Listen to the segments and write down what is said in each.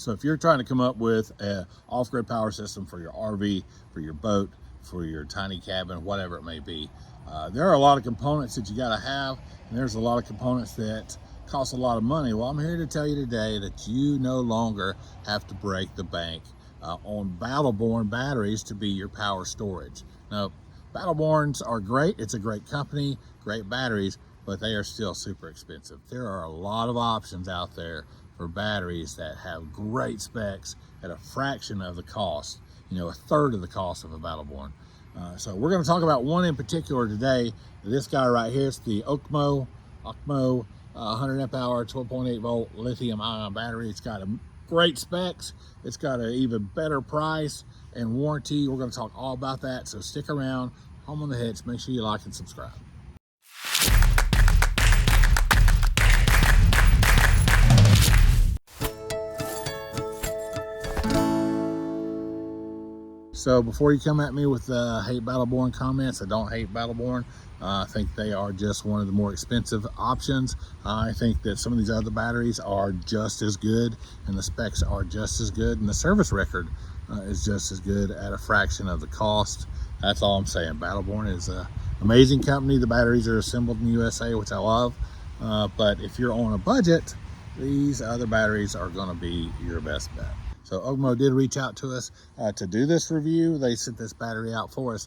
So if you're trying to come up with an off-grid power system for your RV, for your boat, for your tiny cabin, whatever it may be, there are a lot of components that you got to have, and there's a lot of components that cost a lot of money. Well, I'm here to tell you today that you no longer have to break the bank on Battleborn batteries to be your power storage. Now, Battleborns are great. It's a great company, great batteries, but they are still super expensive. There are a lot of options out there for batteries that have great specs at a fraction of the cost, you know, a third of the cost of a Battleborn. So we're going to talk about one in particular today. This guy right here is the OKMO 100 amp hour, 12.8 volt lithium ion battery. It's got a great specs. It's got an even better price and warranty. We're going to talk all about that. So stick around. Home on the Hitch. Make sure you like and subscribe. So before you come at me with hate Battleborn comments, I don't hate Battleborn. I think they are just one of the more expensive options. I think that some of these other batteries are just as good, and the specs are just as good, and the service record is just as good at a fraction of the cost. That's all I'm saying. Battleborn is an amazing company. The batteries are assembled in the USA, which I love. But if you're on a budget, these other batteries are going to be your best bet. So OKMO did reach out to us to do this review. They sent this battery out for us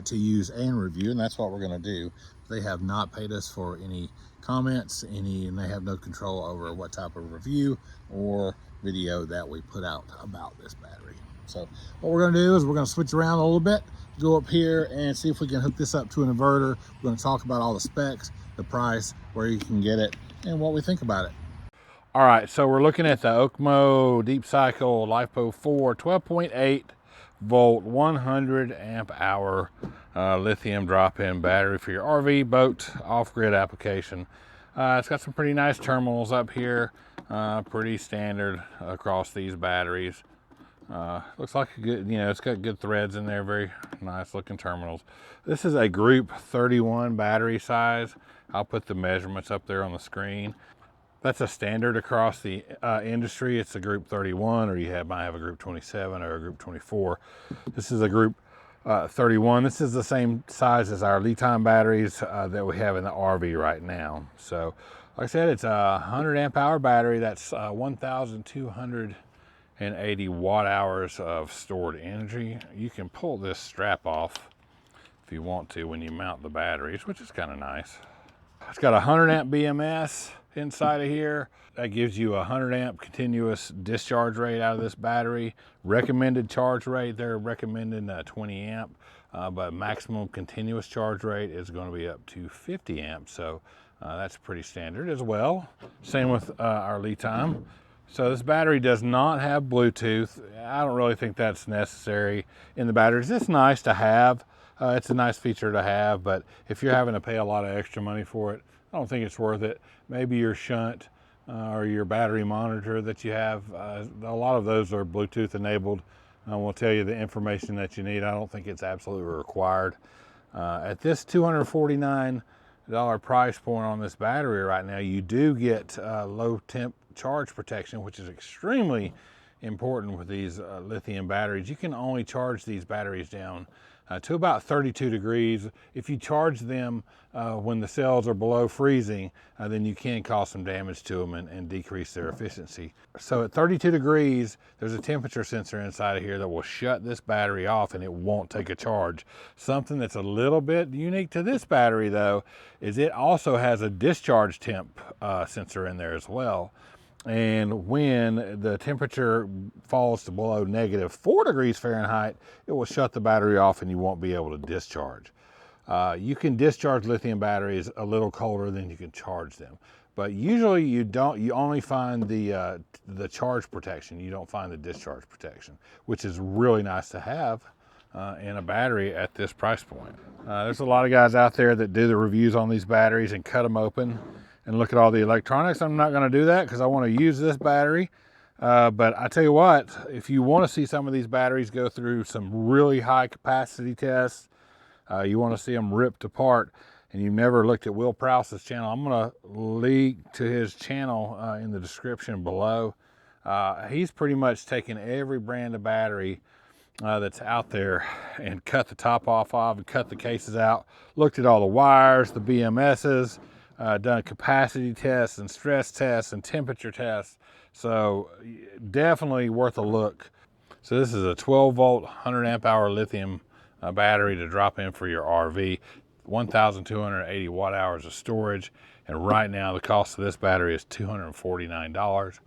to use and review, and that's what we're going to do. They have not paid us for any comments, and they have no control over what type of review or video that we put out about this battery. So what we're going to do is we're going to switch around a little bit, go up here and see if we can hook this up to an inverter. We're going to talk about all the specs, the price, where you can get it, and what we think about it. All right, so we're looking at the OKMO Deep Cycle LiFePO4 12.8 volt 100 amp hour lithium drop-in battery for your RV, boat, off-grid application. It's got some pretty nice terminals up here, pretty standard across these batteries. Looks like a good, you know, it's got good threads in there, very nice looking terminals. This is a group 31 battery size. I'll put the measurements up there on the screen. That's a standard across the industry. It's a group 31, or you might have a group 27 or a group 24. This is a group 31. This is the same size as our lead time batteries that we have in the RV right now. So like I said, it's a 100 amp hour battery. That's 1,280 watt hours of stored energy. You can pull this strap off if you want to when you mount the batteries, which is kind of nice. It's got a 100 amp BMS inside of here. That gives you a 100 amp continuous discharge rate out of this battery. Recommended charge rate, they're recommending 20 amp, but maximum continuous charge rate is going to be up to 50 amp. So that's pretty standard as well. Same with our lead time. So this battery does not have Bluetooth. I don't really think that's necessary in the batteries. It's nice to have. It's a nice feature to have, but if you're having to pay a lot of extra money for it, I don't think it's worth it. Maybe your shunt or your battery monitor that you have, a lot of those are Bluetooth enabled. Will tell you the information that you need. I don't think it's absolutely required. At this $249 price point on this battery right now, you do get low temp charge protection, which is extremely important with these lithium batteries. You can only charge these batteries down to about 32 degrees. If you charge them when the cells are below freezing, then you can cause some damage to them and decrease their efficiency. So at 32 degrees, there's a temperature sensor inside of here that will shut this battery off and it won't take a charge. Something that's a little bit unique to this battery though, is it also has a discharge temp sensor in there as well. And when the temperature falls to below -4 degrees Fahrenheit, it will shut the battery off and you won't be able to discharge. You can discharge lithium batteries a little colder than you can charge them. But usually you don't, you only find the charge protection. You don't find the discharge protection, which is really nice to have in a battery at this price point. There's a lot of guys out there that do the reviews on these batteries and cut them open and look at all the electronics. I'm not going to do that because I want to use this battery. But I tell you what, if you want to see some of these batteries go through some really high capacity tests, you want to see them ripped apart, and you've never looked at Will Prouse's channel, I'm going to link to his channel in the description below. He's pretty much taken every brand of battery that's out there and cut the top off of and cut the cases out, looked at all the wires, the BMSs, done capacity tests and stress tests and temperature tests. So definitely worth a look. So this is a 12 volt, 100 amp hour lithium battery to drop in for your RV, 1,280 watt hours of storage. And right now the cost of this battery is $249.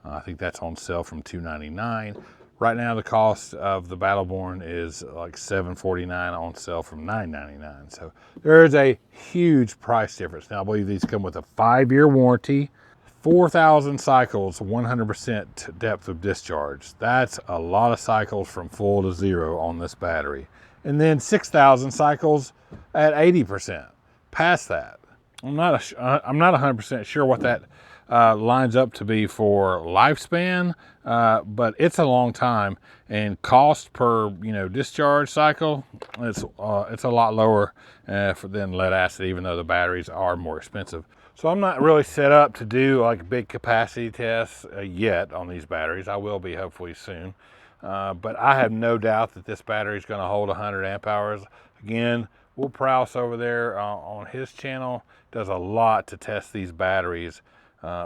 I think that's on sale from $299. Right now the cost of the Battleborn is like $749, on sale from $999. So there's a huge price difference. Now I believe these come with a 5-year warranty, 4,000 cycles, 100% depth of discharge. That's a lot of cycles from full to zero on this battery. And then 6,000 cycles at 80%. Past that, I'm not 100% sure what that lines up to be for lifespan, but it's a long time, and cost per discharge cycle, it's a lot lower than lead acid, even though the batteries are more expensive. So I'm not really set up to do like big capacity tests yet on these batteries. I will be hopefully soon, but I have no doubt that this battery is going to hold 100 amp hours. Again, Will Prowse over there on his channel does a lot to test these batteries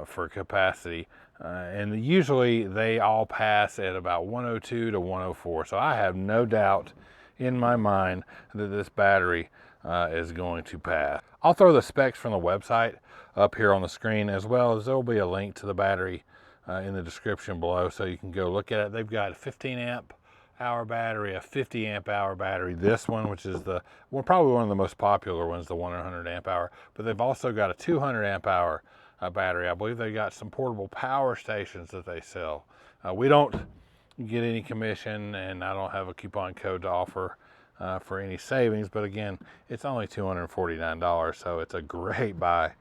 for capacity, and usually they all pass at about 102 to 104. So I have no doubt in my mind that this battery is going to pass. I'll throw the specs from the website up here on the screen, as well as there will be a link to the battery in the description below, so you can go look at it. They've got a 15 amp hour battery, a 50 amp hour battery, this one, which is probably one of the most popular ones, the 100 amp hour, but they've also got a 200 amp hour battery. I believe they got some portable power stations that they sell. We don't get any commission, and I don't have a coupon code to offer for any savings, but again, it's only $249, so it's a great buy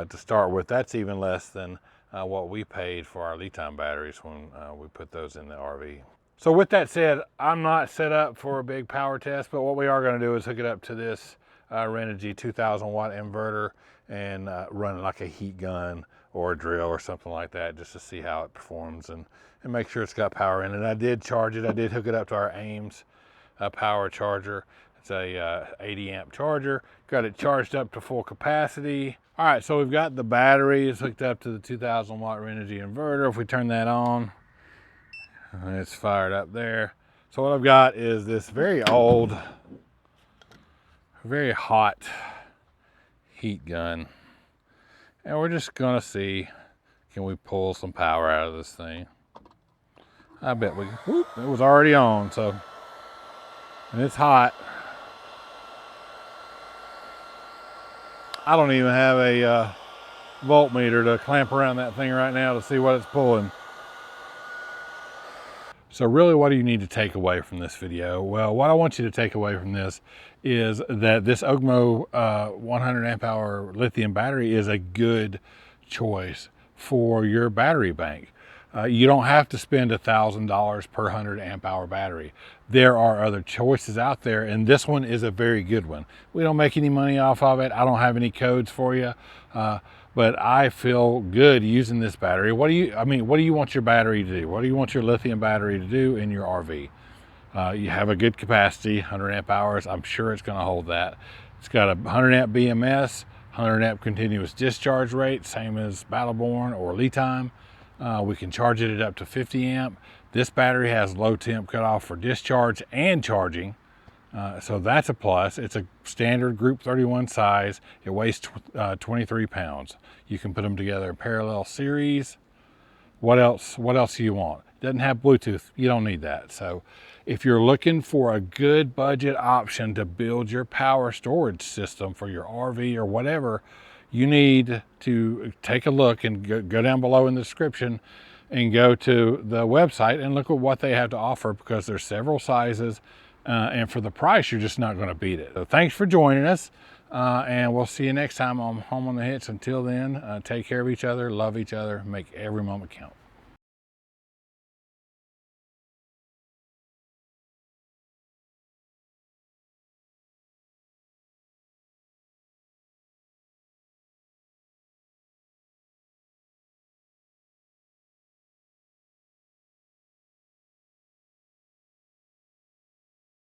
to start with. That's even less than what we paid for our lead time batteries when we put those in the RV. So with that said, I'm not set up for a big power test, but what we are going to do is hook it up to this Renogy 2,000 watt inverter and run like a heat gun or a drill or something like that, just to see how it performs and make sure it's got power in it. I did charge it. I did hook it up to our Ames power charger. It's a 80 amp charger. Got it charged up to full capacity. All right, so we've got the batteries hooked up to the 2,000 watt Renogy inverter. If we turn that on, it's fired up there. So what I've got is this very old, very hot heat gun, and we're just gonna see, can we pull some power out of this thing? I bet we can. Whoop, it was already on, so, and it's hot. I don't even have a voltmeter to clamp around that thing right now to see what it's pulling. So really, what do you need to take away from this video? Well, what I want you to take away from this is that this OKMO 100 amp hour lithium battery is a good choice for your battery bank. You don't have to spend $1,000 per 100 amp hour battery. There are other choices out there, and this one is a very good one. We don't make any money off of it. I don't have any codes for you, but I feel good using this battery. What do you want your battery to do? What do you want your lithium battery to do in your RV? You have a good capacity, 100 amp hours. I'm sure it's going to hold that. It's got a 100 amp BMS, 100 amp continuous discharge rate, same as Battleborn or lead time. We can charge it up to 50 amp. This battery has low temp cutoff for discharge and charging, so that's a plus. It's a standard Group 31 size. It weighs 23 pounds. You can put them together in parallel series. What else do you want? Doesn't have Bluetooth. You don't need that. So if you're looking for a good budget option to build your power storage system for your RV or whatever, you need to take a look and go down below in the description and go to the website and look at what they have to offer, because there's several sizes, and for the price, you're just not going to beat it. So thanks for joining us, and we'll see you next time on Home on the Hits. Until then, take care of each other, love each other, make every moment count.